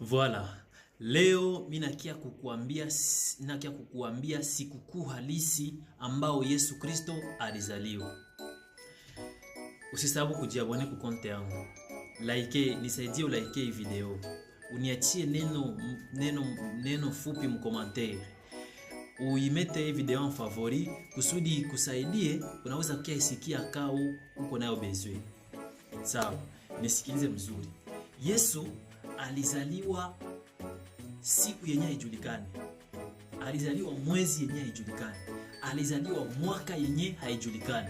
Voilà. Leo mimi nakia kukuambia sikukuu halisi ambao Yesu Kristo alizaliwa. Usisahau kujiabone ku konte yangu. Nisaidie ulike hii video. Uniachie neno fupi mkomantere. Uimete hii video en favori kusudi kusaidie unaweza kia isikia kao uko nayo bezwe. Sawa, nisikilize mzuri. Yesu alizaliwa siku yenye haijulikani. Alizaliwa mwezi yenye haijulikani. Alizaliwa mwaka yenye haijulikani.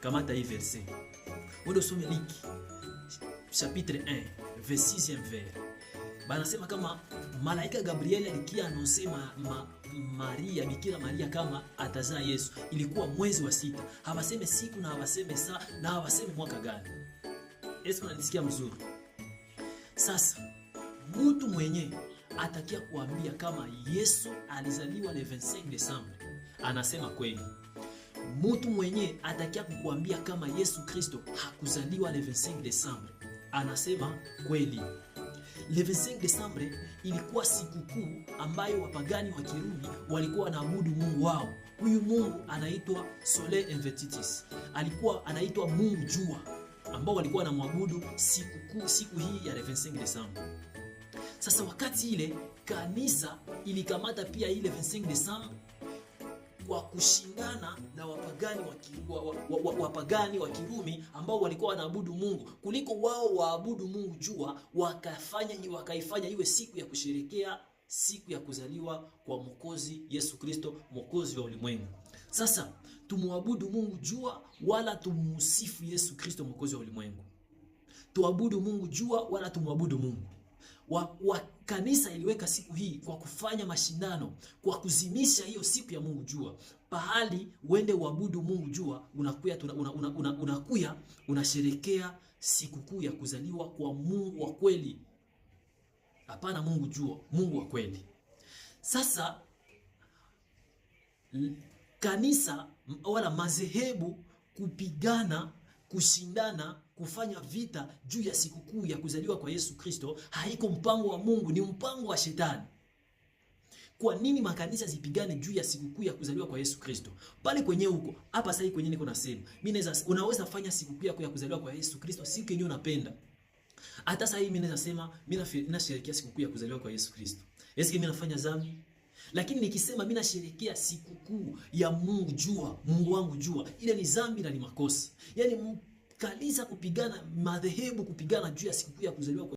Kamata hii verset. Wendo some Luc chapitre 1 verset 6e vers. Banasema kama malaika Gabriel alikia annoncer Maria, Bikira Maria kama atazaa Yesu. Ilikuwa mwezi wa 6. Hawaseme siku na hawaseme saa na hawaseme mwaka gani. Esko unanisikia mzuri? Sasa mtu mwenye atakia kuambia kama Yesu alizaliwa le 25 Desembre anasema kweli. Mtu mwenye atakia kukuambia kama Yesu Kristo hakuzaliwa le 25 Desembre anasema kweli. Le 25 Desembre ilikuwa sikukuu ambayo wapagani wa Kirumi walikuwa wanaabudu Mungu wao. Huyu Mungu anaitwa Soleil Invertitus. Alikuwa anaitwa Mungu Jua, ambao walikuwa wanamwabudu siku hii ya 25 Desembre. Sasa wakati ile kanisa ilikamata pia ile 25 Desembre kwa kushindana na wapagani wa Kirumi ambao walikuwa wanaabudu Mungu, kuliko wao waabudu Mungu Jua, wakaifanya iwe siku ya kusherekea siku ya kuzaliwa kwa Mwokozi Yesu Kristo, Mwokozi wa ulimwengu. Sasa tumuabudu Mungu Jua wala tumusifu Yesu Kristo, Mwokozi wa ulimwengu? Tuabudu Mungu Jua wala tumuabudu Mungu? Kanisa iliweka siku hii kwa kufanya mashindano, kwa kuzimisha hiyo siku ya Mungu Jua. Pahali uende uabudu Mungu Jua, unakuya unasherekea sikukuu ya kuzaliwa kwa Mungu wa kweli. Hapana Mungu Jua, Mungu wa kweli. Sasa kanisa wala madhehebu kupigana, kushindana, kufanya vita juu ya sikukuu ya kuzaliwa kwa Yesu Kristo haiko mpango wa Mungu, ni mpango wa shetani. Kwa nini makanisa zipigane juu ya sikukuu ya kuzaliwa kwa Yesu Kristo? Pale kwenye huko, hapa sasa kwenye niko nasema, unaweza fanya sikukuu ya kuzaliwa kwa Yesu Kristo siku yenyewe unapenda. Hata sasa mimi naweza sema mimi nasherehekea sikukuu ya kuzaliwa kwa Yesu Kristo. Eske mimi nafanya dhambi? Lakini nikisema mimi nasherehekea sikukuu ya Mungu Jua, Mungu wangu Jua, ile ni dhambi na ni makosa. Yaani kanisa kupigana, madhehebu kupigana juu ya sikukuu ya kuzaliwa kwa